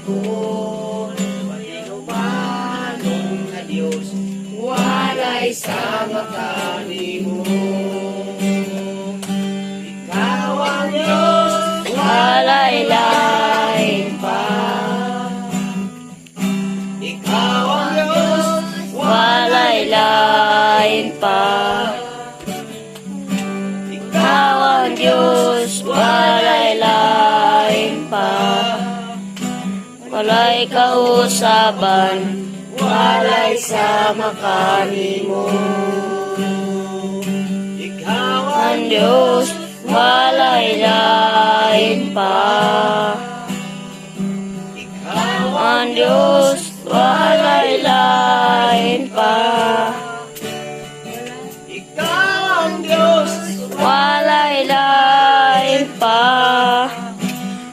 likod, patinumanong na Diyos, walay sama kanimo. Ikaw ang Diyos, walay lain pa. Ikaw ang Diyos, walay lain pa. Ikaw ang Diyos, walay lain pa. Walay kausaban, walay sama kanimo. Ikaw ang Diyos, walay lain pa. Ikaw ang Diyos, walay lain pa. Ikaw ang Diyos, walay lain pa.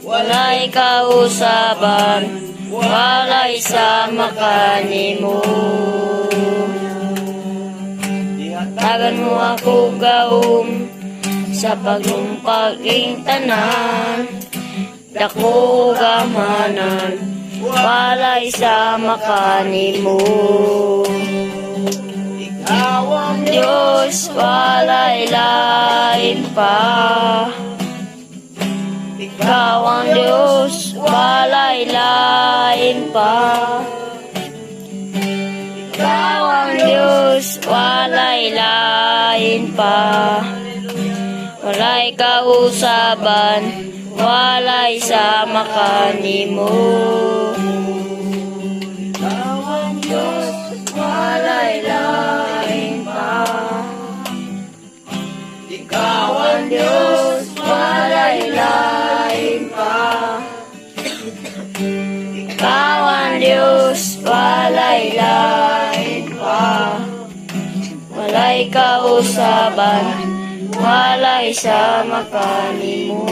Walay kausaban, walay sama kanimo. Ihatagan mo ako gaum sa paglumpaging tanan, dako gamanan, walay sama kanimo. Ikaw ang Diyos, walay lain pa. Ikaw ang Diyos, walay lain pa. Ikaw ang Diyos, walay lain pa. Walay kausaban, walay sama kanimo. Ikaw ang Diyos, walay lain pa. Ikaw ang Diyos, walay lain pa. Ikaw ang Diyos, walay lain pa. Walay kausaban, walay sama kanimo.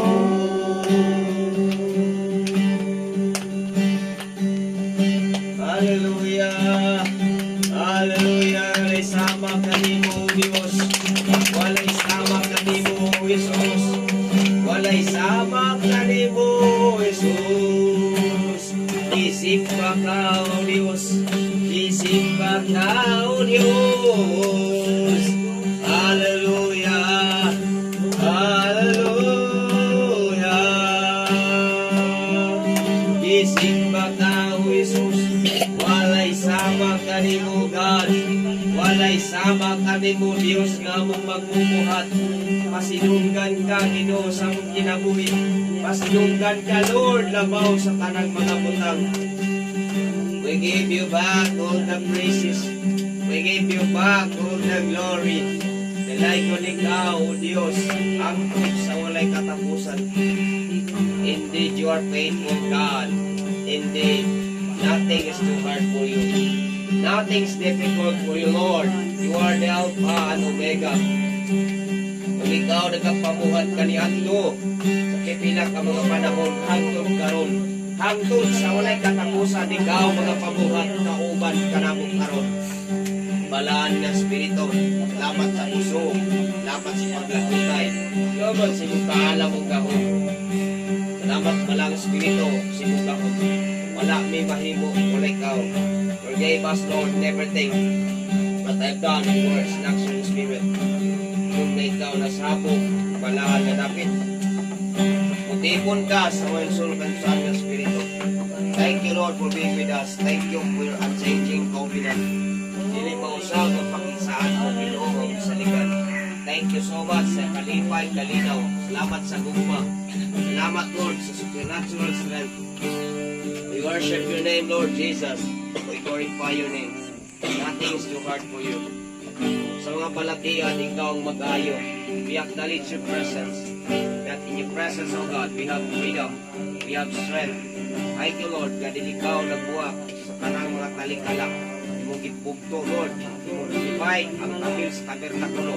Hallelujah, hallelujah. Walay sama kanimo Dios, walay sama kanimo Jesus, walay sama kanimo Jesus. Isimba ka o Dios, isimba ka o Dios. Hallelujah, hallelujah. Isimba ka o Jesus, walay sama kanimo God, walay sama kanimo Dios nga mong magbubuhat. Pasinunggan ka Ginoo sa mong kinabuhi, pasinunggan ka Lord labaw sa tanang mga butang. We give you back all the praises, we give you back all the glory. Dalay ko ikaw o Dios, angkop sa walay katapusan. Indeed you are faithful God, indeed nothing is too hard for you, nothing is difficult for you Lord. You are the Alpha and Omega. Kung ikaw nagpapamuhat kaniadto sa kipila ka mga panahon hangtod karon, hangtod sa walay katapusan, ikaw mga pamuhat na uban kanamo karon. Balaan nga Espiritu, salamat sa puso, salamat sa paglakutay, salamat sa iyong kaalam mong gahon. Salamat malang Espiritu sa iyong gahon. Wala may mahimo, wala ikaw. Forgive us Lord in everything but I've done in words and action in spirit. Kung na ikaw nasabog, balaan nga dapit. Utipon ka sa wansulkan sa aming Espiritu. Thank you Lord for being with us. Thank you for your unchanging covenant. Dili mausag ang pakisaan mo Ginoo sa ligan. Thank you so much sa kalipay, kalinaw. Salamat sa gugma. Salamat Lord sa supernatural strength. We worship your name Lord Jesus. We glorify your name. Nothing is too hard for you. Sa mga palatian, ikaw ang mag-ayo. We acknowledge your presence. That in your presence, O God, we have freedom. We have strength. Thank you, Lord, na ikaw nagbuwak sa kanang mga talikala. Imong gipugto, Lord. Imong divide ang tabil sa tabernakulo.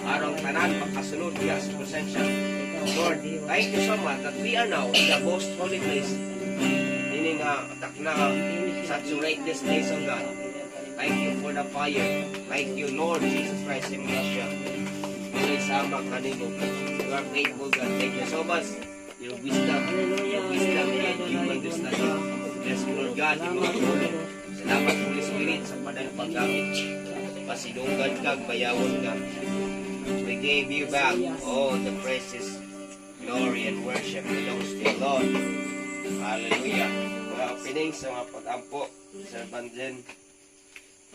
Arang tanan, pagkasunod niya sa presensya. Lord, thank you so much that we are now in the most holy place. Meaning, saturate this place, O God. Thank you for the fire. Thank you, Lord Jesus Christ in Russia. May sama kanimo. You are faithful, God. Thank you so much. Your wisdom and human understanding. God, imong tulong. Salamat Holy Spirit sa padang paggamit. Pasidunggan ka, bayawon ka. We gave you back all the praises, glory, and worship belongs to you, Lord. Hallelujah. Mga opening sa mga pag-ampo sa Banjen.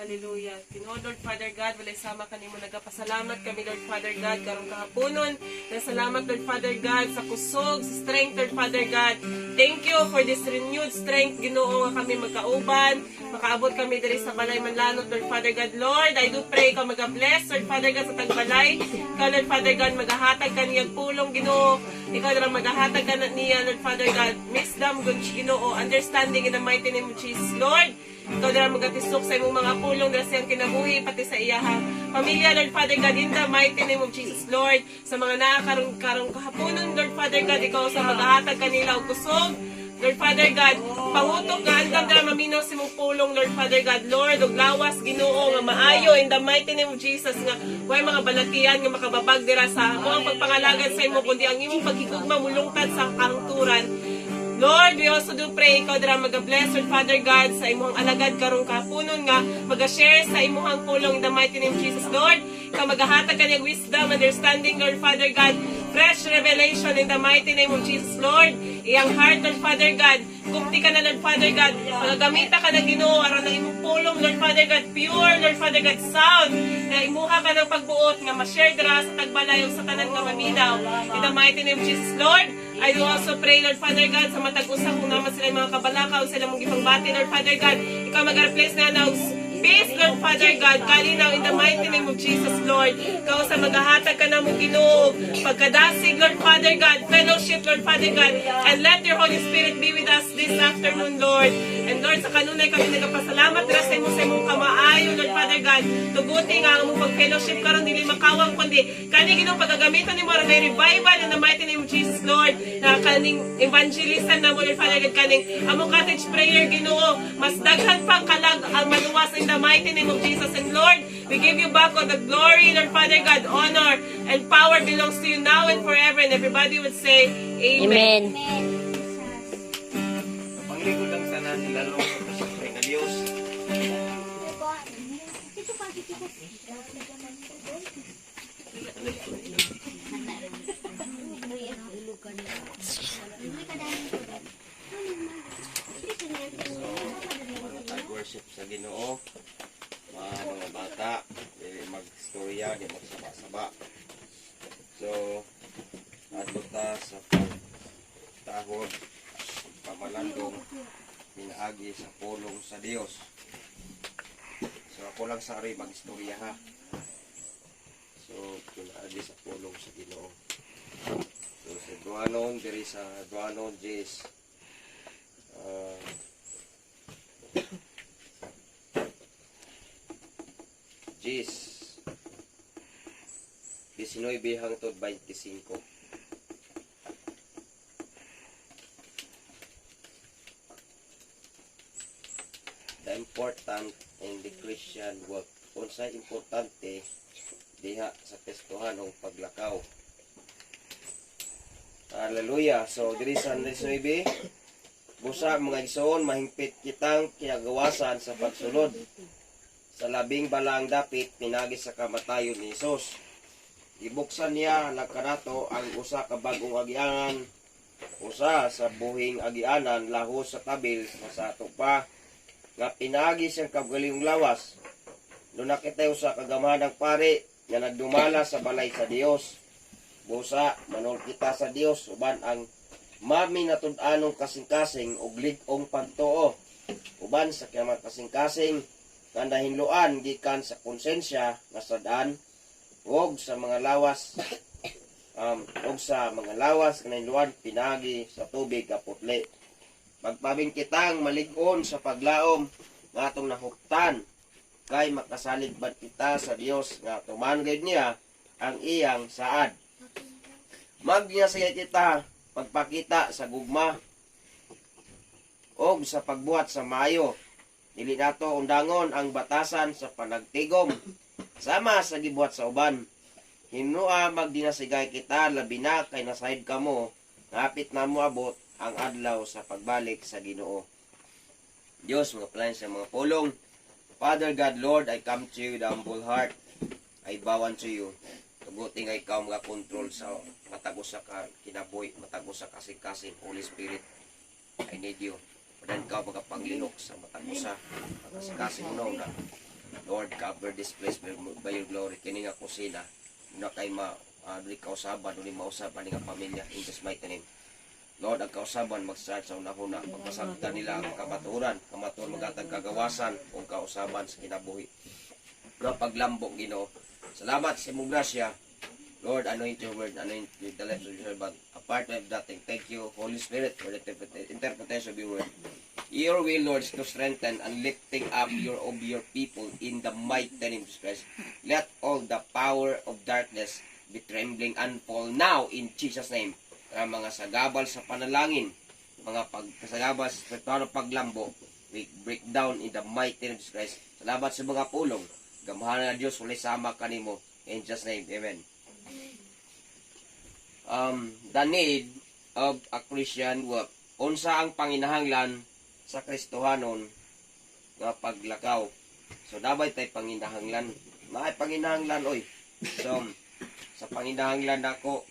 Hallelujah. Tinood, Lord Father God, walay sama kanimo nagapasalamat kami, Lord Father God, karong kahaponon. Nasalamat, Lord Father God, sa kusog, sa strength, Lord Father God. Thank you for this renewed strength, Ginoo, nga kami magkauban. Makaabot kami diri sa balay manlanot, Lord Father God. Lord, I do pray ka mag-bless, Lord Father God, sa tagbalay. Ikaw, Lord Father God, maghahatag ka niyang pulong, Ginoo. Ikaw na maghahatag ka na niya, Lord Father God. Wisdom, good Ginoo, understanding in the mighty name of Jesus, Lord. Ikaw na magatisok sa imong mga pulong na siyang kinabuhi pati sa iyaha pamilya, Lord Father God, in the mighty name of Jesus, Lord. Sa mga nakakarong kahaponon, Lord Father God, ikaw sa maghahatag kanila og kusog, Lord Father God, pangutok nga andam na maminaw si mong pulong, Lord Father God, Lord, og lawas Ginoo nga maayo in the mighty name of Jesus, nga way mga balatian nga makababag dira sa mo ang pagpangalagad sa imo kundi ang imong paghigugma mulungtad sa kahungturan. Lord, we also do pray ikaw dira mag-bless, Lord Father God, sa imong alagad karong kapunon nga mag-share sa imong pulong in the mighty name of Jesus, Lord. Ikaw maghahatag kanyang wisdom, understanding, Lord Father God, fresh revelation in the mighty name of Jesus, Lord. Iyang heart, Lord Father God, kumti ka na, Lord Father God, magagamita ka na Ginoo aron ang imong pulong, Lord Father God, pure, Lord Father God, sound, na imuha ka ng pagbuot nga ma-share dira sa tagbalayo sa tanan nga maminaw in the mighty name of Jesus, Lord. I do also pray, Lord Father God, sa matag-usa kung naman sila mga kabalakaw, sila mong ipangbati, Lord Father God. Ikaw mag-replace na ng peace, Lord Father God, kalinaw in the mighty name of Jesus, Lord. Ikaw sa maghahatag ka na mong Ginoo, pagkadasig, Lord Father God, fellowship, Lord Father God, and let your Holy Spirit be with us this afternoon, Lord. And Lord, sa kanunay kami nagapasalamat, sa imong kamaayo, Lord Father God, tuguti nga ang mong pag-fellowship karon dili makawang kundi kani Ginoo pagagamitan nimo ra may revival in the mighty name of Jesus, Lord. Na kaning evangelistan na mo, Lord Father God, kaning among cottage prayer Ginoo, mas daghan pang kalag ang maluwas in the mighty name of Jesus. And Lord, we give you back all the glory, Lord Father God, honor and power belongs to you now and forever. And everybody would say, Amen. Amen. Pangligo lang sana nilalong sa Pasipre na Diyos. Worship sa Ginoo, mga bata, mag-storya, di magsaba-saba. So, ato ta sa pagtahod, pamalandong, pinaagi sa pulong sa Dios. So, ako lang sari mag-storya ha. So, pinaagi sa pulong sa Ginoo. So, sa Duanon, diri sa Duanon, Jis, Jis 19 hangtod 25. The important in the Christian work. Unsay importante diha sa pestuhan o paglakaw. Hallelujah. So diri sa 19 busa mga igsoon mahingpit kitang kinagawasan sa pagsulod sa labing balang dapit pinagi sa kamatayon ni Hesus. Ibuksan niya nagkanato ang usa ka bagong agianan, usa sa buhing agianan lahos sa tabil sa ato pa nga pinagi siyang kagalingong lawas. No nakita usa ka gamhanang pare nga nagdumala sa balay sa Dios. Busa manol kita sa Dios uban ang mami natud-anong kasing-kasing ug lig-ong pagtuo. Uban sa kaya kasing-kasing kanda hinluan gikan sa konsensya nga sadaan og sa mga lawas nga hinluan pinagi sa tubig kaputli. Magpabing kitang malig-on sa paglaom nga atong nahuktan kay makasalig bad kita sa Dios nga tumanggid niya ang iyang saad. Magnyasaya kita pagpakita sa gugma og sa pagbuhat sa maayo. Dili nato undangon ang batasan sa panagtigom sama sa gibuhat sa uban. Hinua magdinasigay kita labi na kay nasayod kamo ngapit na moabot ang adlaw sa pagbalik sa Ginoo. Diyos, mga plan sa mga pulong. Father God, Lord, I come to you with a humble heart. I bow unto you. Tuguting ay ikaw mga control sa matagos sa kinabuhi, matagos sa kasing-kasing. Holy Spirit, I need you. Padan ka mga panglihok sa matagos sa kasing-kasing unaw na. Lord, cover this place by your glory. Kini nga kusina. Na kay doon kausaban, doon mausaban ng pamilya. In Jesus' mighty name. Lord, ang kausaban mag-start sa unahuna. Pagpasagdan nila ang kamaturan. Kamaturan magatag kagawasan kung kausaban sa kinabuhi. Na paglambok, Ginoo. Salamat sa imong grasya. Lord, anoint your word, anoint the lives of your servant. Apart of that, thank you, Holy Spirit, for the interpretation of your word. Your will, Lord, is to strengthen and lifting up of your people in the mighty name of Jesus Christ. Let all the power of darkness be trembling and fall now in Jesus' name. Mga sagabal sa panalangin, mga sagabal sa spiritual paglambo, we break down in the mighty name of Jesus Christ. Salamat sa mga pulong. Gamahan na Diyos, walay sama kanimo. In Jesus' name, amen. The need of a Christian work. Unsa ang panginahanglan sa Kristohanon nga paglakaw. So, dabay tayo panginahanglan. Maay panginahanglan, oy. So, sa panginahanglan ako,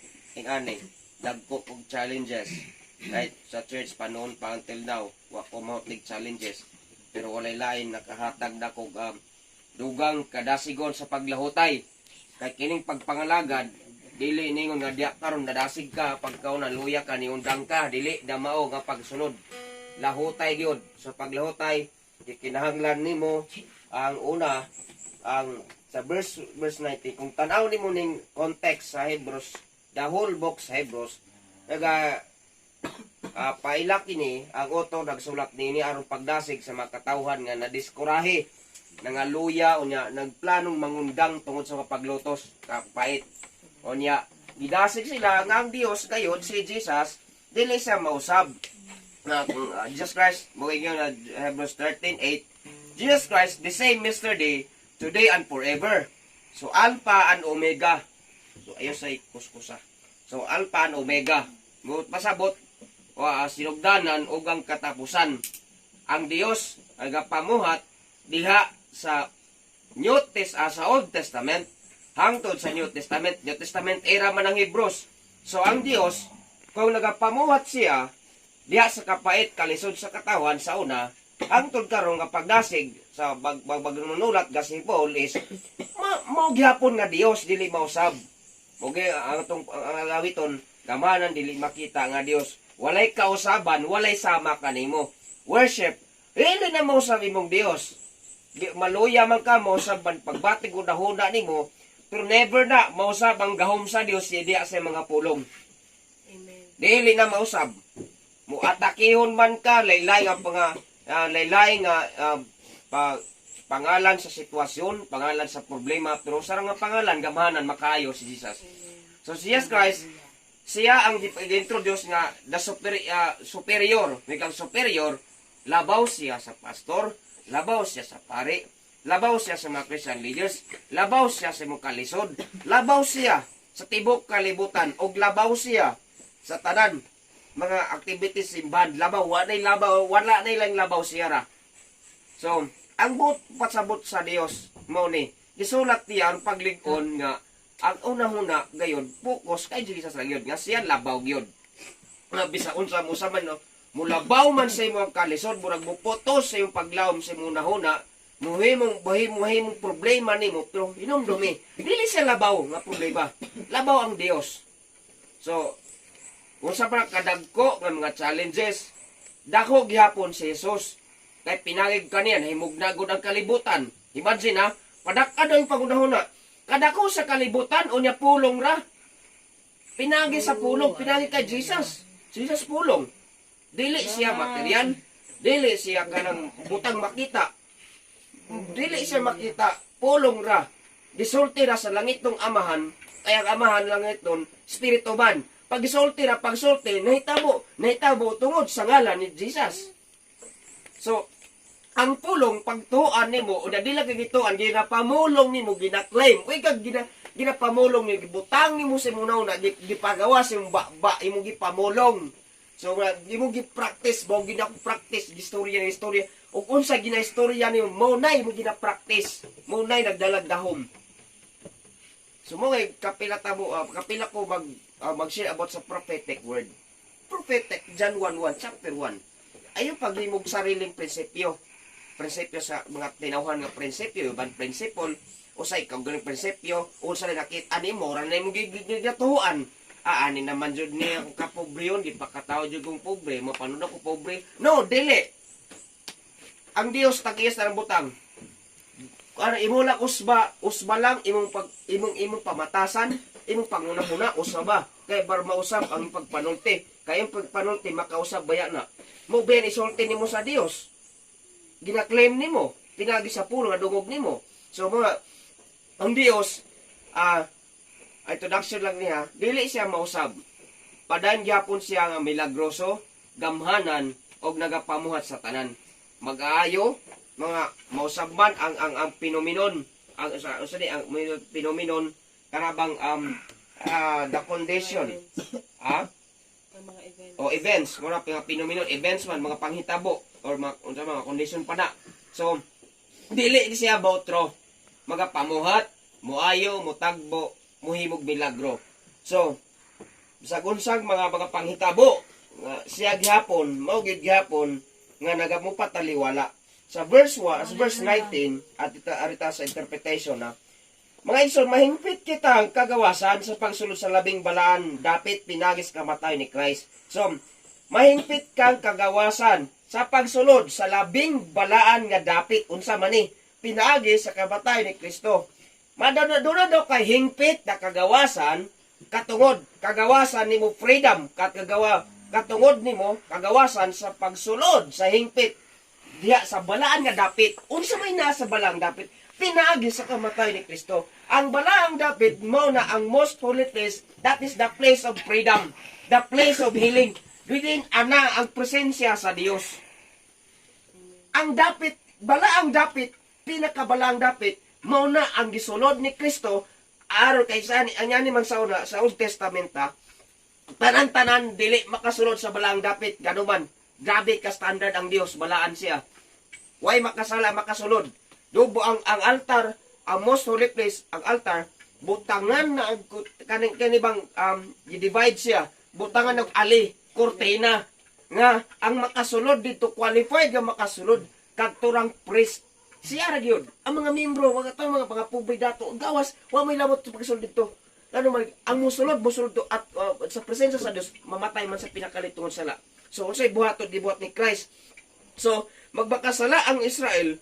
dagko kong challenges. Right? Sa church, panoon pa until now, wako mautlig challenges. Pero walay lain, nakahatag na kong dugang kadasigon sa paglahutay. Kay kining pagpangalagad, dili ningon nga diya karon nadasig ka pagkaw na luya ka niundang ka, dili na mao nga pagsunod. Lahutay gyud. So paglahutay, kinahanglan nimo ang una ang sa verse 90 kung tan-aw nimo ning context sa Hebrews, the whole book sa Hebrews, naga paila kini ang author nagsulat nini aron pagdasig sa mga katawhan nga nadiskurahe nangaluya unya nagplanong mangundang tungod sa paglutos kapait. Unya gidasig sila nga ang Dios gayud si Jesus dili siya mausab. Na Jesus Christ mo na Hebrews 13:8, Jesus Christ the same yesterday, today and forever. So Alpha and Omega. So ayo sa kuskusa. So Alpha and Omega. Mo pasabot sinugdanan ug ang katapusan. Ang Dios ay gapamuhat diha sa sa Old Testament hangtod sa New Testament. New Testament era man ang Hebrews. So ang Dios kung nagapamuhat siya diha sa kapait kalisod sa katawan sa una hangtod karon nga pagdasig sa bagnunulat ga si Paul is mao gihapon nga Dios dili mausab. Mogi ang alawiton gamanan dili makita nga Dios. Walay kausaban, walay sama kanimo. Worship dili na mausab imong Dios. Maluya man ka mausab man pagbatig una nimo, pero never na mausab ang gahom sa Dios diya sa mga pulong. Amen. Dili na mausab. Muatakihon man ka laylay nga pangalan sa sitwasyon, pangalan sa problema, pero sa nga pangalan gamahanan makaayo si Jesus. So si Jesus Christ siya ang introduce nga the superior, mikang superior, labaw siya sa pastor, labaw siya sa pare, labaw siya sa mga Christian leaders, labaw siya sa mga kalisod, labaw siya sa tibok kalibutan, o labaw siya sa tanan mga activities simbahan, labaw, wala na ilang labaw siya ra. So, ang pasabot sa Dios mo ni, gisulat niya ang paglig-on nga, ang una-una gayon, focus kay Jesus lang yun, nga siya labaw yun. Nga bisa unsa mo sa man, no? Mulabaw man sa imong kalisod, murag mo putos sa iyong paglawom sa imong nahuna, muhimong problema nimo, pero inomdumi. Dili siya labaw nga problema. Labaw ang Dios. So, unsa pa kadagko nga mga challenges, dako gihapon si Jesus. Kay pinangig kaniya, himugna gud ang kalibutan. Imagine ha, padakad ang pangunahuna. Kadako sa kalibutan, unya pulong ra. Pinagi sa pulong, pinagi kay Jesus. Jesus pulong. Dili siya material, dili siya kanang butang makita. Dili siya makita, pulong ra. Gisulti ra sa langit ng amahan, kaya ang amahan langit nun, spirito man. Pag gisulti ra, pagsulti, nahitabo tungod sa ngalan ni Jesus. So, ang pulong, pagtuan nimo, o na dila kagituan, ginapamulong nimo, ginaklaim. Uy, kag ginapamulong nimo, gibutang nimo sa imunaw na, gipagawa sa imong ba, imong gipamulong. So di mo gi-practice, mo gina-practice istorya ng istorya. Ug unsa gina-istorya niyo, mo nay mo gina-practice. Mo nay nagdalag dahom. So mo ngay kapila ko mag-share about sa prophetic word. Prophetic John 1:1 chapter 1. Ayo paghimog sariling prinsipyo. Prinsipyo sa mga tinawhan nga prinsipyo, uban principle, usay kang ganing prinsipyo, unsa na nakita nimo ra na mo gigatuhuan. Ani naman jud ni ang kapobre yun, di pa katao jud kong pobre, mapanuno ko pobre. No, dili. Ang Dios tag-iyas na ng butang. Ano imo lang usba lang imong pamatasan, imong panguna-una usaba. Kay bar mausab ang pagpanulti. Kay ang pagpanulti makausab baya na. Mo ben isulti nimo sa Dios. Gina-claim nimo, pinagi sa pulo nga dungog nimo. So mga ang Dios introduction lang niya, dili siya mausab. Padayon gyapon siya nga milagroso, gamhanan og nagapamuhat sa tanan. Mag-aayo mga mausabman ang pinominon, ang pinominon karabang the condition. Ang mga event. O events, mga pinominon, events man, mga panghitabo or mga condition pa na. So dili siya bautro. Magapamuhat, muayo, mutagbo, muhimog milagro. So, sa unsang mga panghitabo, siya gihapon, mao gid gihapon nga nagamupataliwala. Sa verse 19 at arita sa interpretation na mga igsoon, mahingpit kita ang kagawasan sa pagsulod sa labing balaan, dapit pinagis kamatay ni Christ. So, mahingpit kang kagawasan sa pagsulod sa labing balaan nga dapit unsa man ni pinagis sa kamatay ni Kristo. Maduna do kay hingpit na kagawasan katungod kagawasan nimo freedom katungod nimo kagawasan sa pagsulod sa hingpit diha sa balaan nga dapit. Unsa may nasa balang dapit? Pinaagi sa kamatay ni Kristo. Ang balaang dapit mo na ang most holy place, that is the place of freedom, the place of healing. Within ang presensya sa Dios. Ang dapit, balaang dapit, pinakabalaang dapit, mao na ang gisulod ni Kristo aron kay ang yani man sa una sa Old Testament tanan-tanan dili makasulod sa balaang dapit ganuman grabe ka standard ang Dios balaan siya way makasala makasulod dubo ang altar ang most holy place ang altar butangan na kanibang i-divide siya butangan ng ali kurtina nga ang makasulod dito qualified nga makasulod kadturang priest. Siya ra gyud ang mga membro, mga pobre dato, gawas, wa may lamot sa pagsulod dito. Ano man ang musulod to at sa presensya sa Dios mamatay man sa pinakalitungon sala. So unsay buhaton gibuhat ni Christ. So magbakasala ang Israel,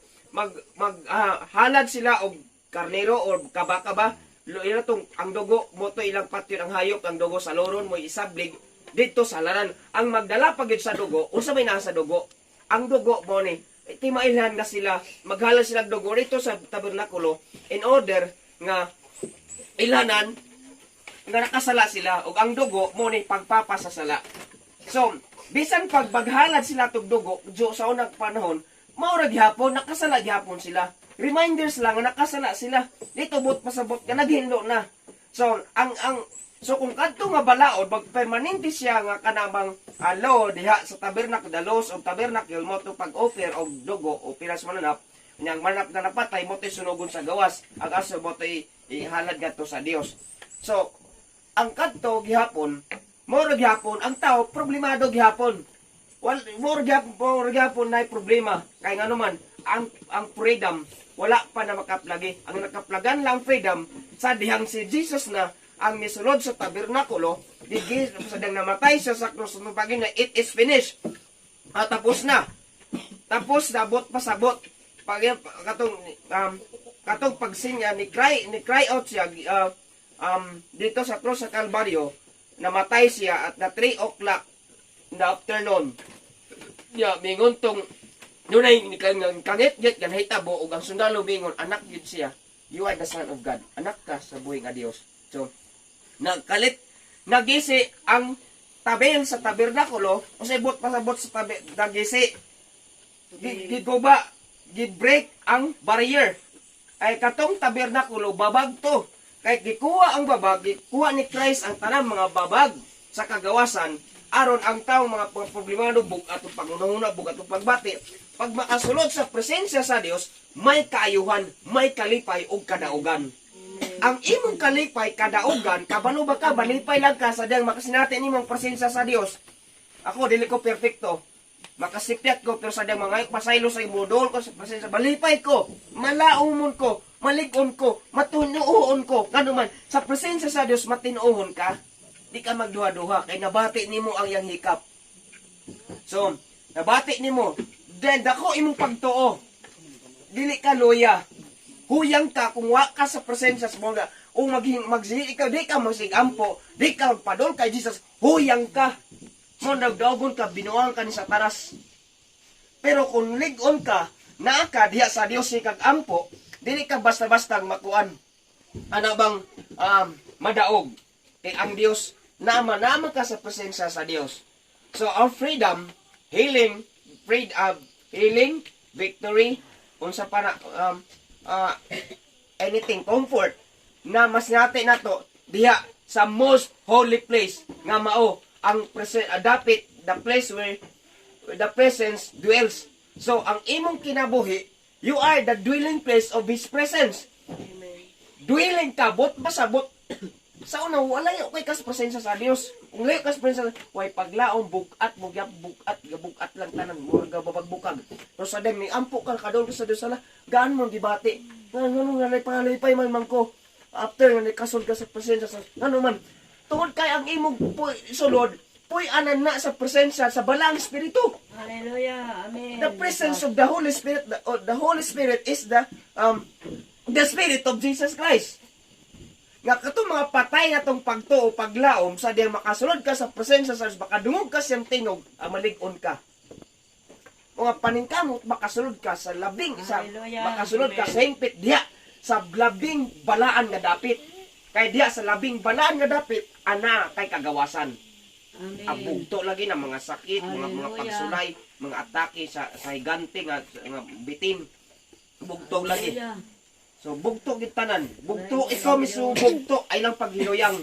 halad sila og karnero or kabaka ba? Ila tong ang dugo mo to ilang patyon ang hayop, ang dugo sa loron mo isablig dito sa laran. Ang magdala pa gyud sa dugo, unsa may nasa dugo? Ang dugo mo ni timailan na sila, maghala sila dugo rito sa tabernakulo in order nga ilanan nga nakasala sila ug ang dugo mo ni pagpapasasala. So, bisan pag maghalad sila tog dugo sa unang panahon, mao ra gihapon nakasala gihapon sila. Reminders lang nga nakasala sila. Dito but pasabot nga naghindo na. So, so kung kadto nga balaod magpermanente siya nga kanamang law diha sa tabernacle, the laws of tabernacle mo to pag-offer og dugo o piras mananap, nyang manap na napatay mo to sunugon sa gawas, ang aso mo to ihalad gadto sa Dios. So ang kadto gihapon, moro gihapon ang tao problemado gihapon. Moro gihapon na problema kay ngano man ang freedom wala pa na makaplagi. Ang nakaplagan lang freedom sa dihang si Jesus na ang misulod sa tabernakulo, sa dang namatay siya sa krus ng pagin na it is finished. Tapos na. Tapos nabot pasabot. Katong pagsinya ni cry out siya dito sa krus sa Kalbaryo, namatay siya at na 3 o'clock in the afternoon. Mingon tong nunay kangit git gan hitabo ug ang sundalo mingon anak gid siya. You are the son of God. Anak ka sa buhi nga Dios. So nagisi ang tabel sa tabernakulo o sa ibot pasabot sa nagisi giguba gi-break ang barrier ay katong tabernakulo babag to kay gikuha ang babag gikuha ni Christ ang tanang mga babag sa kagawasan aron ang taong mga problemado bugat o pangunahuna bugat o pagbati pag makasulod sa presensya sa Dios may kaayuhan, may kalipay ug kadaugan. Ang imong kalipay kadaugan kabalo ba ka balipay lang ka sa diyang makasinati nimong presensya sa Dios. Ako dili ko perfecto. Makasipyat ko pero sa diyang mga pasaylo sa imudol ko sa presensya balipay ko, malaumon ko, malig-on ko, matunuon ko. Kano man sa presensya sa Dios matinuon ka. Di ka magduha-duha kay nabati nimo ang yang hikap. So, nabati nimo, then dako imong pagtuo. Dili ka loya. Huyang ka kung wa ka sa presensya sa mga o magsihi ikaw di ka masigampo, di ka magpadol kay Jesus. Huyang ka. Mo nagdagon ka binuang ka ni sa taras. Pero kung lig-on ka, naa ka diha sa Dios si kag ampo, dili ka basta-basta makuan. Ana bang madaog. Kay ang Dios nama ka sa presensya sa Dios. So our freedom, healing, healing, victory, unsa pa na anything, comfort na mas natin nato diha sa most holy place nga mao ang dapit the place where the presence dwells. So ang imong kinabuhi, you are the dwelling place of His presence. Amen. Dwelling ka, bot basabot. Sa una, wala yung kay kas presensya sa Dios. Kung layo kas presensya, way paglaong, bukat, bukat lang tanan, murag babagbukag. Pero sa dem, ni ampo ka, kadol ka sa Dios, sala, gaan mo, gibati. Ano nga, pangalipay man ko. After, nga, kasod ka sa presensya sa, ano man, tungod kay ang imong sulod, puy anan na sa presensya sa balang Espiritu. Hallelujah. Amen. The presence of the Holy Spirit, the Holy Spirit is the Spirit of Jesus Christ. Nga katong mga patay na tong pagtuo, paglaom, sa diyang makasulod ka sa presensya sa Diyos, makadungog ka siyang tinog, malig-on ka. Mga paningkamot, makasulod ka sa labing, makasulod ka sa hingpit diya, sa labing balaan nga dapit. Kay diya sa labing balaan nga dapit, ana kay kagawasan. Amen. Abugto lagi na mga sakit, mga pagsulay, mga atake sa higante nga bitin. Bugto lagi. So bugto gid tanan. Bugto ikaw mismo bugto ay lang paghiluyang.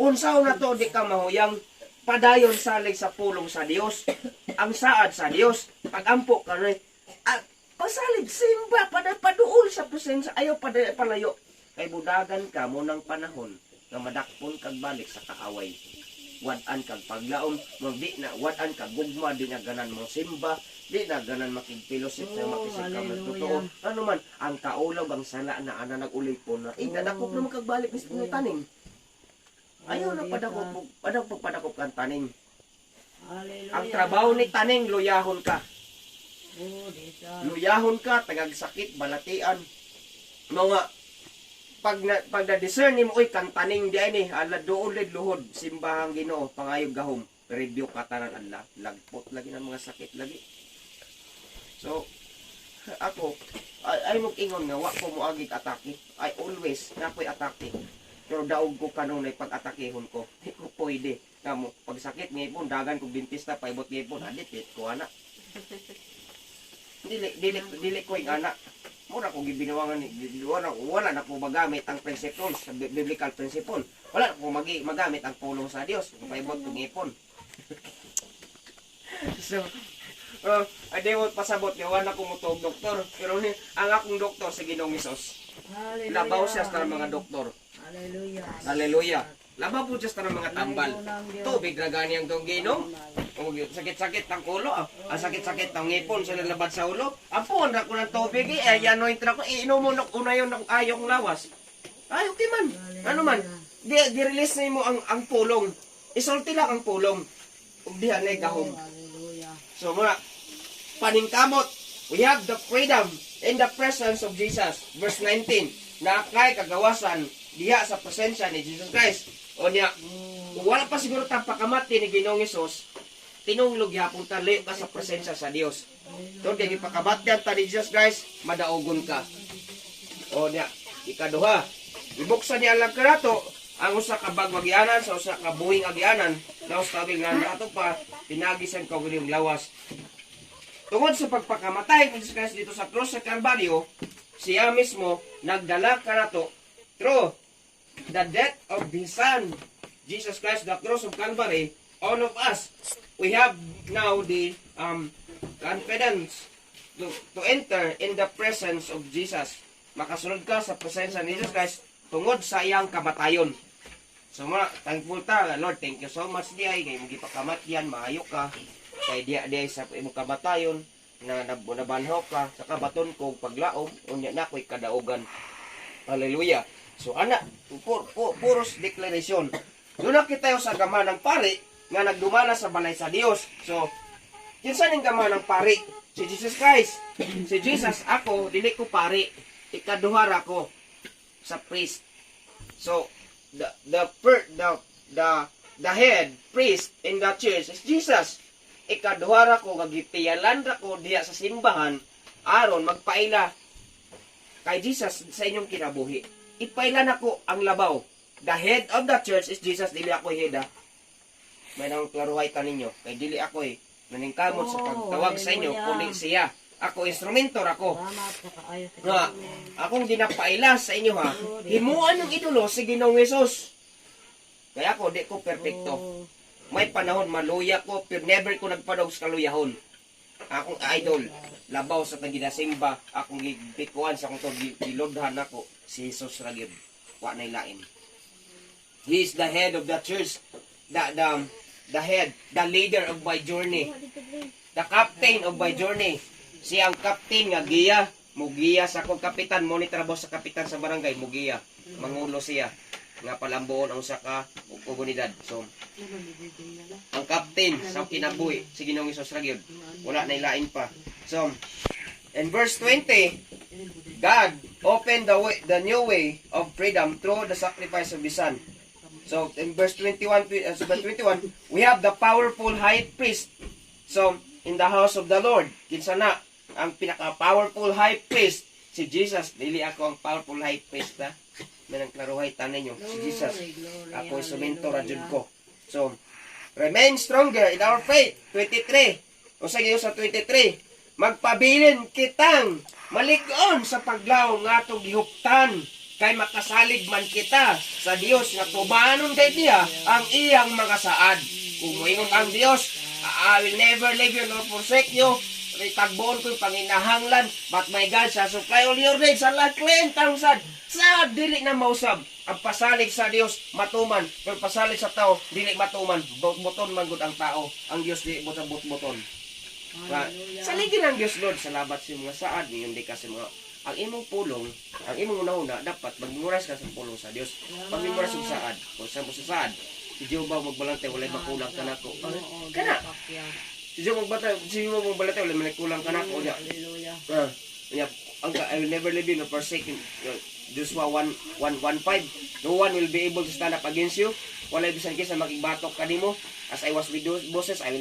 Unsaw na to di ka mahuyang padayon salig sa pulong sa Dios. Ang saad sa Dios, pagampo ka rin. At pasalig simba paduol sa presensya ayaw palayo. Kay budagan ka mo ng panahon nga madakpon kag balik sa kaaway. Wadan kag paglaom, di na wadan kag gugma, di na ganan mo simba, di na ganan makigpilosit sa makisig ka ng totoo. Ano man, ang kaulaw, ang sala na ana nag-ulipon na, dadakop naman kag balik ng taning. Ayaw na padakop kang taning. Ang trabaho ni taning, luyahon ka. Luyahon ka, tagagsakit, balatian. Mga pag na-discern nimo oy kantaning di ani ala doon lid luhod simbahang Ginoo pangayog gahom review katanan Allah lagpot lagi ng mga sakit lagi. So ako ay mo ingon nga wa ko moagig atake. I always napoy atake. Pero daog ko kanunay pag-atakehon ko. Di ko pwede. Kamo pag sakit ngipon dagan kog dentista paibot ngipon adit ko ana. Dili ko ing ana. Mura ko gibinawangan ni wala na ko magamit ang principles sa biblical principle. Wala na ko magamit ang pulong sa Dios kung paibot kong ipon. So, adewot pasabot ni wala ko mutog doktor, pero ang akong doktor si Ginoong Hesus. Labaw siya sa mga doktor. Hallelujah. Hallelujah. Labaw po siya sa mga tambal. Tubig na gani ang tong Ginoo. Sakit-sakit ang ulo, sakit-sakit ang ngipon sa lalabad sa ulo. Apo, na ko ng tubig anoint na ko, inom mo na unayon ng ayong lawas. Ay, okay man. Ano man, di-release na mo ang pulong. Isulti lang ang pulong. Ug diha na gahom. So, mga paningkamot, we have the freedom in the presence of Jesus. Verse 19, na kay kagawasan diha sa presensya ni Jesus Christ. O niya, wala pa siguro tapakamati ni Ginoong Hesus, tinunglog yapon ta layo ka sa presensya sa Dios. Tod kay gipakabatyan ta ni Jesus Christ, madaogon ka. O niya, ikaduha, ibuksan niya lang kanato ang usa ka bagwagianan sa usa ka buhing agianan, na ustabing nga nato pa pinagisan ka og lawas. Tungod sa pagpakamatay ni Jesus Christ dito sa cross sa Kalbaryo, siya mismo nagdala kanato through the death of His Son, Jesus Christ, the cross of Calvary, all of us, we have now the confidence to enter in the presence of Jesus. Makasunod ka sa presensya ni Jesus Christ tungod sa iyang kamatayon. So mga thankful ta, Lord, thank you so much diay kay mong gipakamatyan, maayo ka. Kay diay sa imong kamatayon na nabanhaw ka sa kabaton ko paglaom unya na ko'y kadaogan. Hallelujah. So ana, puros declaration. Doon na kita sa gama ng pari nga nagdumala sa balay sa Dios. So, kinsa ning gama ng pari? Si Jesus Christ. Si Jesus, ako, dili ko pari. Ikaduhar ako sa priest. So, the head priest in the church is Jesus. Ikaduhar ako, kagitiyalan ko diya sa simbahan, aron magpaila kay Jesus sa inyong kinabuhi. Ipailan ako ang labaw. The head of the church is Jesus, dili ako head ha. May nang klaruhay ka ninyo. Kay dili ako naningkamot sa pagtawag sa inyo, kundi siya. Ako, instrumentor ako. Nga, akong dinapaila sa inyo ha. Himuan ng idolo si Ginoong Hesus. Kaya ako, di ko perfecto. May panahon, maluya ko, pero never ko nagpadog sa kaluyahon. Akong idol, labaw sa taginasimba, akong gikuan sa akong gilodhan ako, si Jesus Ragib. Wa na'y lain. He is the head of the church, the head, the leader of my journey, the captain of my journey. Siya ang captain nga giya, mugiya sa akong kapitan, mo ni trabaho sa kapitan sa barangay, mugiya, mangulo siya, nga palambuon ang usa ka komunidad. So, ang captain sa kinabuhi, si Ginoong Hesus ra gyud. Wala na ilain pa. So, in verse 20, God opened the new way of freedom through the sacrifice of His Son. So, in verse 21, we have the powerful high priest. So, in the house of the Lord, kinsa na ang pinaka-powerful high priest? Si Jesus. Dili ako ang powerful high priest, ha? May nang klaruhay tanin nyo. Si Jesus. Ako suminto rajud ko. So, remain stronger in our faith. 23. O sa sa 23. Magpabilin kitang malig-on sa paglaw nga itong gihuptan. Kay makasalig man kita sa Dios nga tumanon kay niya ang iyang mga saad. Kung moingon ang Dios, I will never leave you nor forsake you. Tagboon ko yung panginahanglan, but my God shall supply all your needs. Sa lahat kang sad, sa dili na mausab. Ang pasalig sa Dios matuman, pero pasalig sa tao dili matuman. Buton man gud ang tao, ang Dios di buton. Saligin ang Dios, Lord, salamat sa mga saad, hindi kasi mga ang imong pulong, ang imong una-una, dapat mag-memorize ka sa pulong sa Dios. Pag-memorize sa saad, kung saan mo sa saad, si Jehovah magbalantay, walay makulang ka na ko. Kana! Si Jehovah magbalantay, walay makulang ka na ko. I will never leave you nor forsake you. Joshua 1:1-5. No one will be able to stand up against you. Walay bisan kisa makigbatok ka nimo. As I was with Moses, I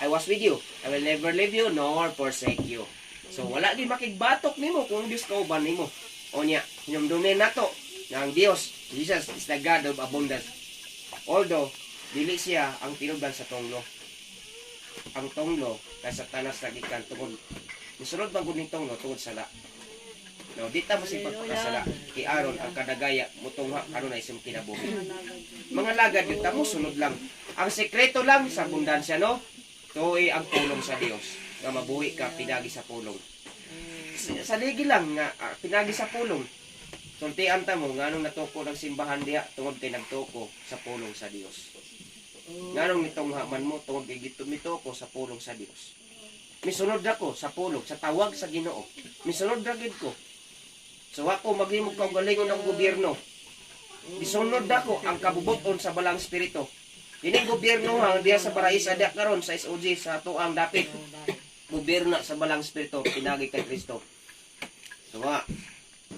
was with you. I will never leave you nor forsake you. So wala din makigbatok nimo kung Dios kauban nimo. O niya, hinumdumin nato na ang Dios, Jesus is the God of abundance. Although dili siya ang tinugan sa tonglo. Ang tonglo kay Satanas nagikan tungod. Misunod man gud ning tonglo tungod sala. No, dita mo si pagpakasala. Kay aron ang kadagaya mutungha karon ay sim kinabuhi. Mga lagad dita mo sunod lang. Ang sekreto lang sa abundansya, no? Tuoy ang pulong sa Dios. Nga mabuhi ka pinagi sa pulong. Sa ligi lang nga pinagi sa pulong. Sultian ta mo nganong natuko ng simbahan diha tungod kay nagtuko sa pulong sa Dios. Nganong nitungha man mo tungod kay gitumituko sa pulong sa Dios. Misunod ako sa pulong sa tawag sa Ginoo. Misunod ra gid ko. So ako maghimog kang galingon ng gobyerno. Misunod ako ang kabubuton sa balang espiritu. Kining gobyerno hang diya sa Paraisa diya karon sa SOG sa tuang dapit. Gobyerno sa balang espiritu pinagi kay Kristo. So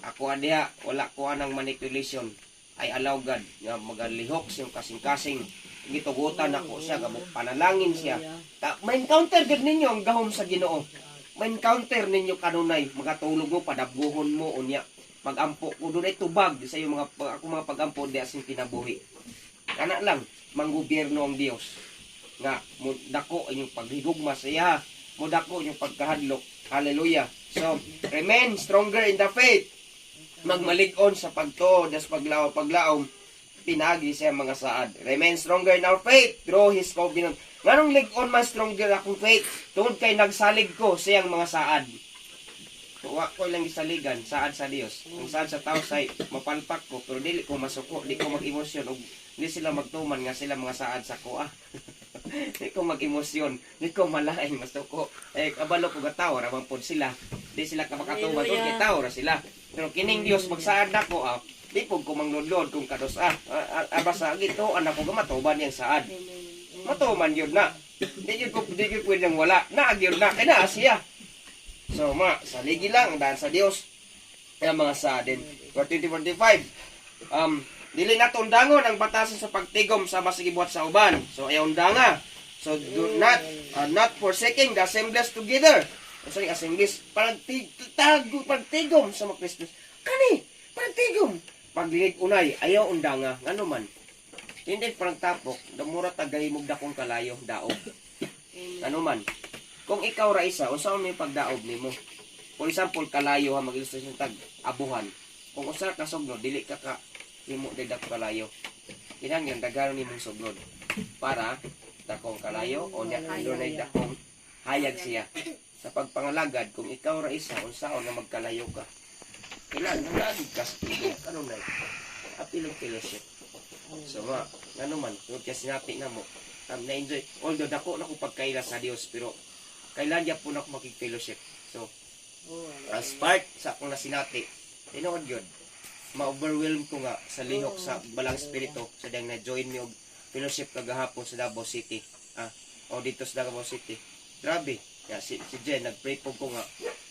ako diha wala ko anang manipulation. I allow God nga magalihok siyang kasing-kasing. Gitugutan ako siya gabok panalangin siya. May encounter gid ninyo ang gahom sa Ginoo. May encounter ninyo kanunay magatulog mo padabguhon mo unya. Pagampo ko dunay tubag sa iyo mga pagampo diha sing kinabuhi. Kana lang manggobyerno ang Dios nga dako inyong paghigugma sa iya, dako inyong pagkahadlok. Hallelujah. So remain stronger in the faith. Magmalig-on sa pagtuo das paglaom. pinagi siya mga saad. Remain stronger in our faith through His covenant. Nganong lig-on man stronger akong faith? Tungod kay nagsalig ko siyang mga saad. Wa ko lang gisaligan, saad sa Dios. Ang saad sa tao say mapalpak ko, pero dili ko masuko, di ko mag-emosyon og di sila magtuman nga sila mga saad sa ko di ko mag-emosyon, di ko malain masuko. Kabalo ko ga tao ra man pod sila. Di sila ka makatuman tungod kay tao ra sila. Pero kining Dios magsaad nako di po ko manglodlod kung kados basta gito anak ko gamatuban yang saad. Matuman yun na. Di yun pwedeng wala. Naagyon na kay naa siya. So, saligi lang dahil sa Dios. Kaya mga sa din. 2025. Dili na tundangon ang batasan sa pagtigom sa masigibuhat sa uban. So, ayaw undanga. So, do not forsaking the assemblies together. Sorry, assemblies. Pagtigom sa mga Kristus. Kani, pagtigom. Paglilig unay, ayaw undanga. Ngano man. Hindi parang tapok. Damura tagay mong dakong kalayo, daog. Ngano man. Kung ikaw ra isa, unsaon may pagdaog nimo? For example, kalayo ha mag-illustration tag abuhan. Kung usa ka sugnod, dili ka himo day dako kalayo. Kinahanglan daghan nimong sugnod para dakong kalayo o nya dunay dakong hayag siya. Sa pagpangalagad, kung ikaw ra isa, unsaon nga magkalayo ka? Kinahanglan ka kanunay. Apilong fellowship. So ngano man, tungod kay sinapi namo, na-enjoy. Although dako na ko pagkaila sa Dios, pero kailan po na ako makig-fellowship. So, as part sa akong nasinati, tinood yun, ma-overwhelm ko nga sa lihok sa balang espiritu sa diyang na-join mi og fellowship kagahapon sa Davao City. O dito sa Davao City. Grabe. Si Jen, nag-pray po ko nga,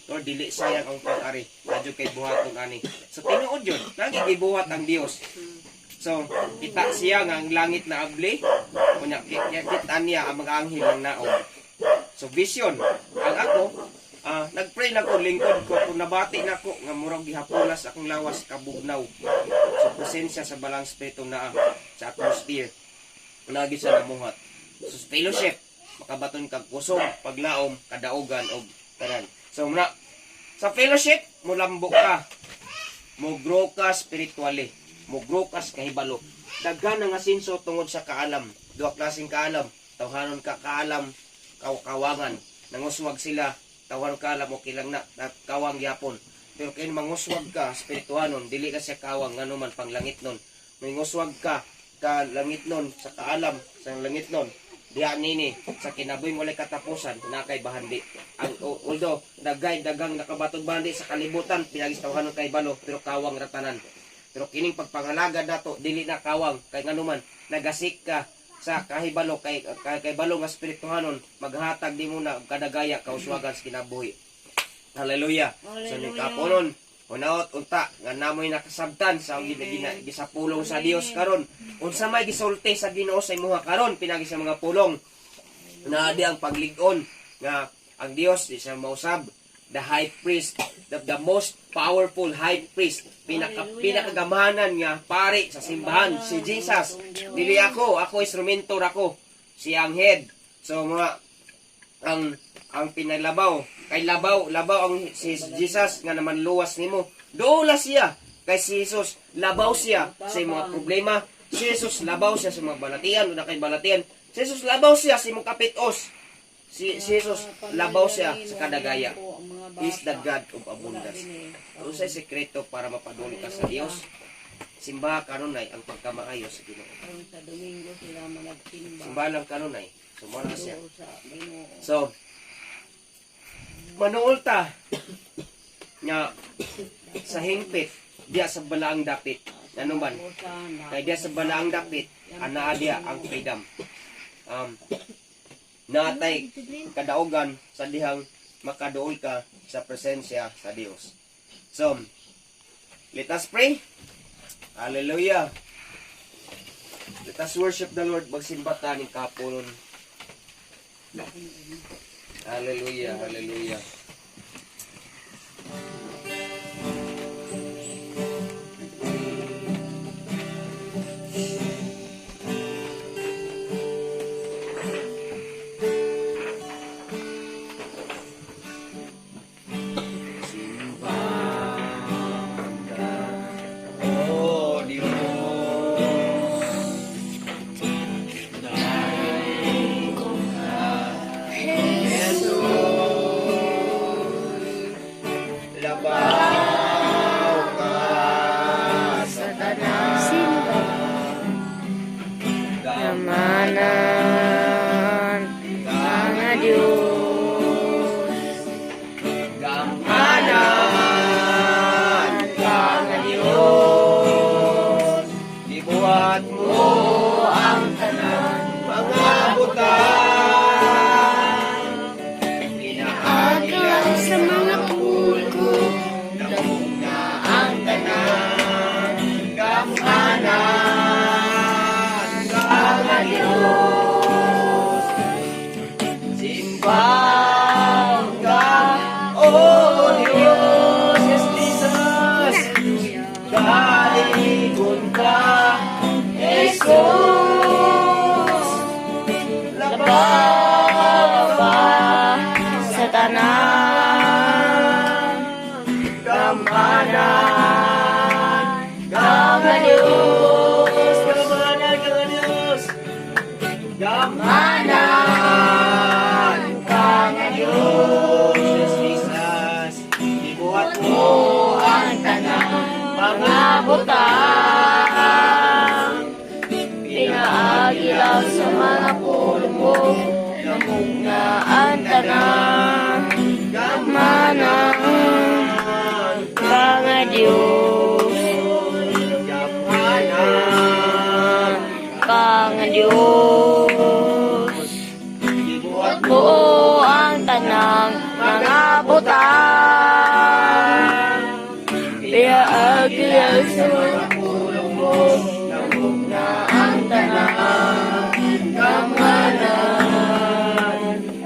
Lord, dili sayang ang pag-ari. Radyo kay buhaton ani. So, tinood yun. Nagigibuhat ang Dios. So, kita siya nga ang langit na abli. Kunya, kita niya ang mga anghel ng naog. So vision, ang ako, nagpray na ko, lingkod ko, kung nabati na ko, nga murag gihapulas akong lawas kabugnaw. So presensya sa balang spirito na sa atmosphere, nagi sa namuhat. So fellowship, makabaton kag kusog, paglaom, kadaogan, og tanan. So sa fellowship, mulambo ka, mo grow ka spiritually, mo grow ka sa kahibalo. Daghan nga sinso tungod sa kaalam, duha klaseng kaalam, tawhanon ka kaalam, kawangan, nanguswag sila, tawan ka alam mo kilang na kawang yapon. Pero kaya manguswag ka, spirituanon, dili ka siya kawang, nga man pang langit nun. Manguswag ka, langit nun, sa kaalam, sa langit nun, diya nini, sa kinaboy mo katapusan, na kay bahandi. Although, dagang nakabatog bahandi sa kalibutan, pinagistawanon kay balo, pero kawang ratanan. Pero kining pagpangalaga dato, dili na kawang, kay nga man, nagasik ka, sa kahibalo kay balo nga spirituhanon maghatag di mo na kadagaya kauswagan sa kinabuhi. Hallelujah. So ni kaponon unaot unta nga namoy nakasabtan sa gisapulong sa Dios karon unsa may gisulti sa Ginoo sa imuha karon pinagi sa mga pulong na di ang paglig-on nga ang Dios di siya mausab, the high priest, the most powerful high priest, pinakagamahanan nga pari sa simbahan, si Jesus. Dili ako instrumento ako, siya ang head. So ang pinalabaw, kay labaw ang si Jesus nga naman luwas nimo. Dola siya kay si Jesus, labaw siya sa mga problema. Si Jesus labaw siya sa mga balatian, una kay balatian. Si Jesus labaw siya sa imong kapitos. Si Jesus labaw siya sa kadagaya. Is the God of abundance. Ano sa sekreto para mapaduli ka sa Dios? Simba kanunay ang pagkamaayo sa Ginoo. Sa Domingo sila managsimba. Simba lang kanunay. Sumala siya. So, manuol ta nga sa hingpit diya sa balaang dapit. Ano man? Kay diya sa balaang dapit, anaa diya ang freedom. Naatay kadaogan sa dihang makaduol ka sa presensya sa Dios. So, let us pray. Hallelujah. Let us worship the Lord. Magsimba ta ning kapunon. Hallelujah, hallelujah. Oh Dios, Gamhanan ka nga Diyos, gibuhat mo ang tanan mga butang, pinaagyan sa mga pulko, damog na ang tanan. Gamhanan ka nga Diyos, simbang ka, O Diyos, yes Jesus, kaligon ka, Jesus, labang sa tanan, gamhanan ka nga Diyos, gamhanan ka nga Diyos, gamhanan ka nga Diyos, yes Jesus, ibuhat mo ang tanan mga butang, Pinaagilaw sa mga pulmo, namog na ang tanan, gamhanan ka nga Diyos, gamhanan ka nga Diyos. ibuhat mo Buo ang tanang mga butang, pinaagilaw sa mga pulmo, namog na ang tanan, gamhanan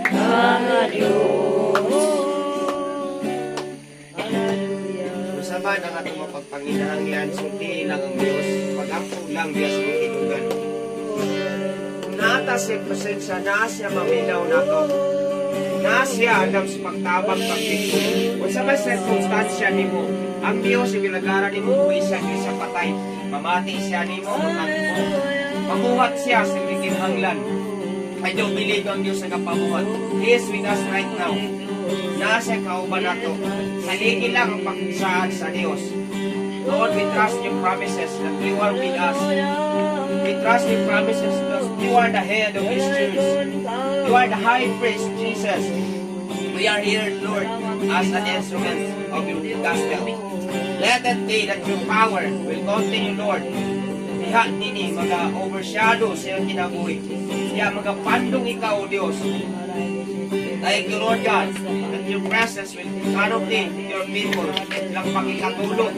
ka nga Diyos. Usaban ang atong mapagpanginahanglan, sundi lang ang Diyos, pag-ampog lang Diyos ng itugan. Nata si presensya na siya maminaw nato, na siya alam sa pagtabang pagpito. Kung sa may circumstansya ni mo, ang Diyos ibilagara ni mo buwisan niyo sa patay, mamati siya ni mo, mabuhat siya sa likinhanglan. I don't believe ang Diyos na kapabuhat. He is with us right now. Nasa kauban nato. Saligi lang ang pagsaan sa Diyos. Lord, we trust your promises that you are with us. We trust your promises that you are the head of this church. You are the high priest, Jesus. We are here, Lord, as an instrument of your gospel. Let it be that your power will continue, Lord. Diha nini mag-overshadow sa iyong kinabuhi. Diya magapandong ikaw, Diyos. Thank you, Lord God, that your presence will canopy your people. Silang pakikatulog.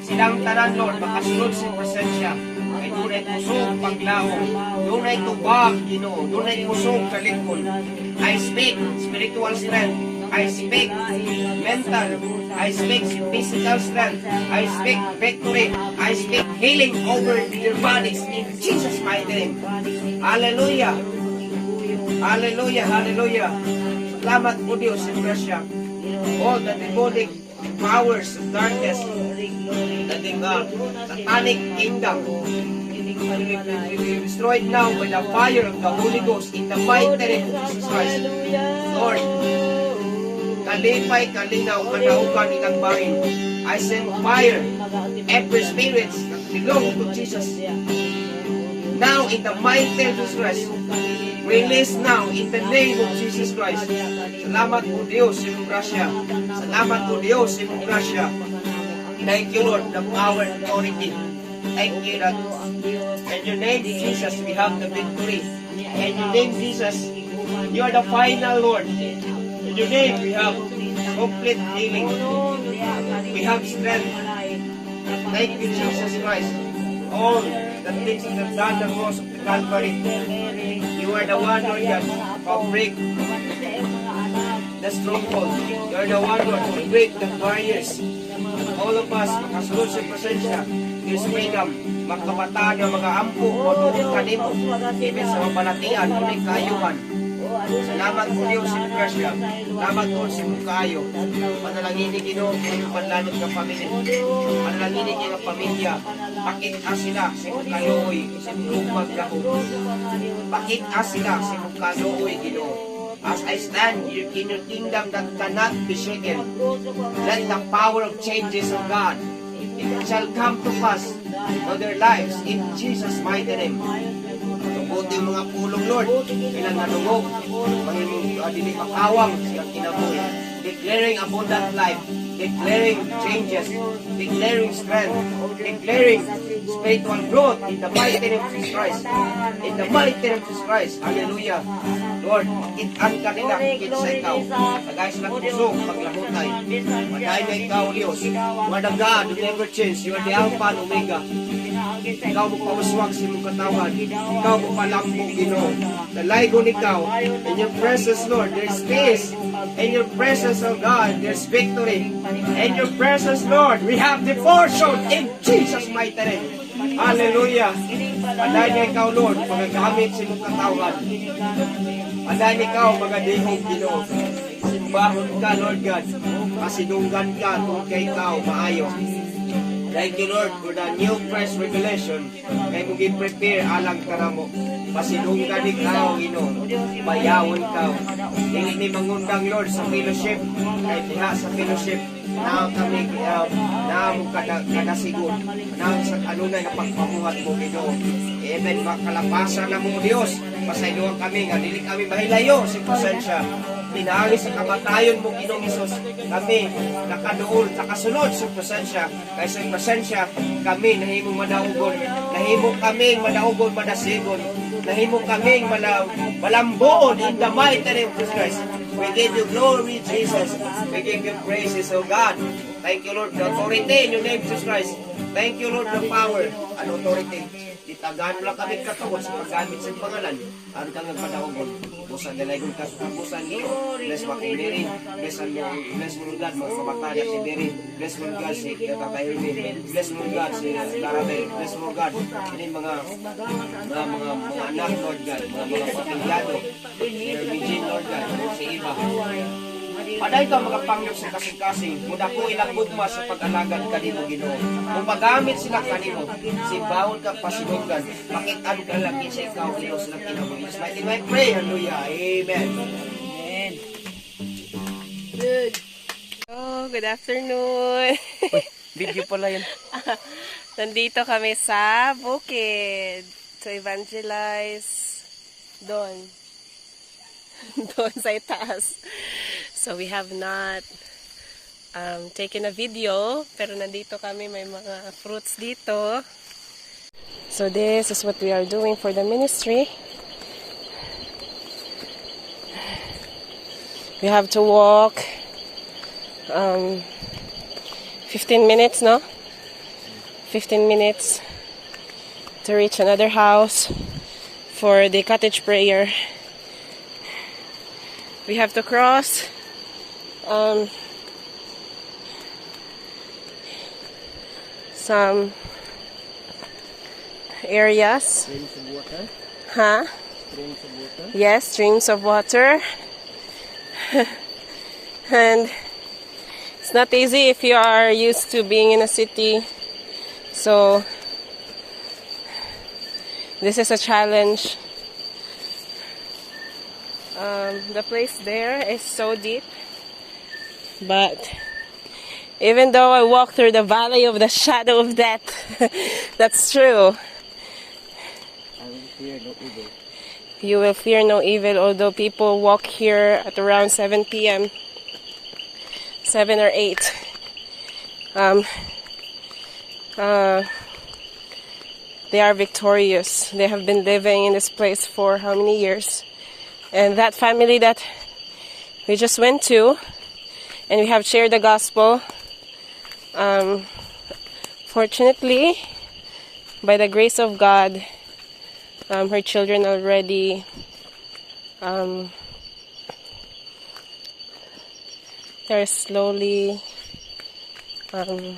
Silang tanan, Lord, makasunod sa presensya. Ay dunay kusog paglaom. Dunay tubag, Ginoo. Dunay kusog kalikon. I speak spiritual strength. I speak mental. I speak physical strength. I speak victory. I speak healing over their bodies in Jesus' mighty name. Hallelujah. Hallelujah, hallelujah. Salamat po Diyos in Russia. All the demonic powers of darkness, the satanic kingdom, will be destroyed now by the fire of the Holy Ghost in the mighty name of Jesus Christ. Lord, kalipay, kalinaw, kanaukan ilang bahin. I send fire, every spirit that belong to Jesus. Now in the mighty name of Jesus Christ, release now in the name of Jesus Christ. Salamat po Diyos sa imong grasya. Salamat po Diyos sa imong grasya. Thank you Lord, the power and authority. Thank you that in your name Jesus we have the victory. In your name Jesus, you are the final Lord. In your name we have complete healing. We have strength. Thank you Jesus Christ. All the things that have done the cross of the Calvary. You are the one, Lord God, who break the stronghold. You are the one, Lord, who break the barriers. All of us, makasunod sa presensya, His freedom, magkabataan ng mga ampo, maduhong kanimo, even sa mabalatian, may kayuhan. Salamat po Diyos sa Grasya. Salamat po sa kayo. Panalanginin Ginoo ang panlanod ng pamilya. Panalanginin ng pamilya. Pakita sila sa kaluoy, sa lupag lako. Pakita sila sa kaluoy Ginoo. As I stand in your kingdom that cannot be shaken, let the power of changes of God, it shall come to pass on their lives in Jesus' mighty name. Buti mga pulong Lord, ilang nanungog, mahimong dili makawang siyang kinabuhi. declaring abundant life, declaring changes, declaring strength, declaring spiritual growth in the mighty name of Jesus Christ. In the mighty name of Jesus Christ. Hallelujah. Lord, itan ka nila higit sa ikaw. Tagay sila puso, paglahutay. Pagkain na ikaw, Diyos. You are the God who never change. You are the Alpha and Omega. Ikaw mo pawaswag sa iyong katawan. Ikaw mo palambo, Ginoo. Nalaygon ikaw. In your presence, Lord, there's peace. In your presence, O God, there's victory. In your presence, Lord, we have devotion in Jesus' mighty name. Hallelujah. Panday na ikaw, Lord, magagamit sa iyong katawan. Panday na ikaw, magadihong, Ginoo. Simbahon ka, Lord God. Pasidunggan ka kung kay ikaw maayo. Thank you, Lord, for the new fresh revelation. Kaya mo gi-prepare alang karamo. Pasidunggan ikaw, Ginoo. Bayawon ka. Dili ni mangundang, Lord, sa fellowship. Kaya diha sa fellowship, na kami na mo kadasigon. Na sa kanunay na pagpamuhat mo, Ginoo. Even makalapasan na mo, Dios. Pasayloan kami, nga dili kami mahilayo sa presensya. Pinahali sa kamatayon mo, Ginoong Hesus, kami nakadool, nakasunod sa presensya. Kaya sa presensya, kami nahimong madaugon, nahimong kaming madaugon, madasigon, nahimong kaming malamboon in the mighty name of Jesus Christ. We give you glory, Jesus. We give you praises, O God. Thank you, Lord, the authority in your name, Jesus Christ. Thank you, Lord, the power and authority. Itagaan lang kami katawad sa paggamit sa pangalan. Ang kang nagpadaugon. Busan dalagon ka sa busan niyo. Bless mo kay Mary. Bless mo God, mga kabataya si Mary. Bless mo God si Tatay Hermie. Bless mo God si Larabel. Bless mo God. Ini mga anak, Lord God. Mga pamilyado. Si Hermie Jean, Lord God. Si Iba. Paday ka magapangyo sa kasing-kasing, muda ko ilang bugma sa pag-alagad kanino, Ginoo. Kung magamit sila kanino, simbawon ka pasinugdan, pakitaan ka lagi sa ikaw, Ginoo, sa kinabuhi. It's mighty name I pray, hallelujah, amen. Amen. Oh, good afternoon. Video pala yan. Nandito kami sa bukid to evangelize doon. Doon sa itaas. So we have not taken a video, pero nandito kami, may mga fruits dito. So this is what we are doing for the ministry. We have to walk 15 minutes, no? 15 minutes to reach another house for the cottage prayer. We have to cross some areas. Streams of water. Huh? Streams of water. Yes, streams of water. And it's not easy if you are used to being in a city. So this is a challenge. The place there is so deep. But even though I walk through the valley of the shadow of death, that's true. I will fear no evil. You will fear no evil, although people walk here at around 7 p.m. 7 or 8. They are victorious. They have been living in this place for how many years? And that family that we just went to, and we have shared the gospel, fortunately, by the grace of God, her children already they're slowly going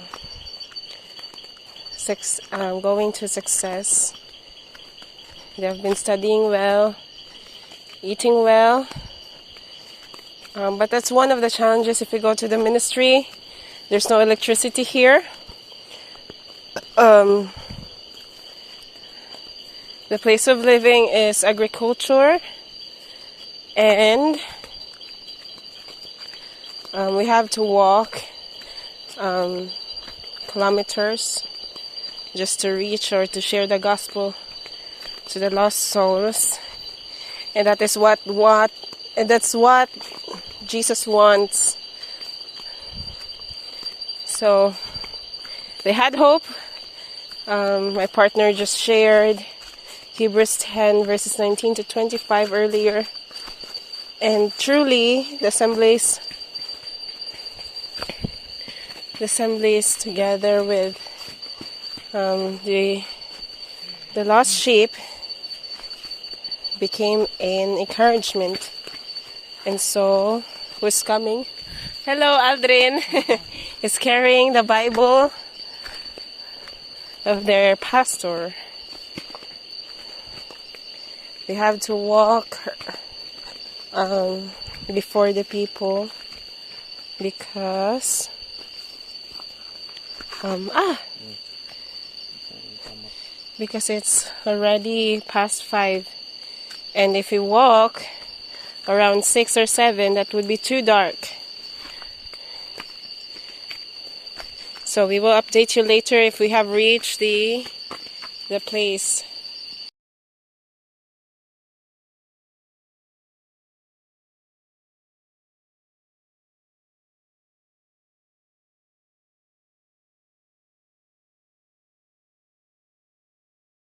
to success. They have been studying well, eating well. But that's one of the challenges if we go to the ministry. There's no electricity here. The place of living is agriculture, and we have to walk kilometers just to reach or to share the gospel to the lost souls. And that is what Jesus wants So they had hope. My partner just shared Hebrews 10 verses 19 to 25 earlier. And truly, the assemblies together with the lost sheep became an encouragement. And so, who's coming? Hello, Aldrin. Is carrying the Bible of their pastor. They have to walk before the people because because it's already past 5, and if we walk around 6 or 7, that would be too dark. So we will update you later if we have reached the place.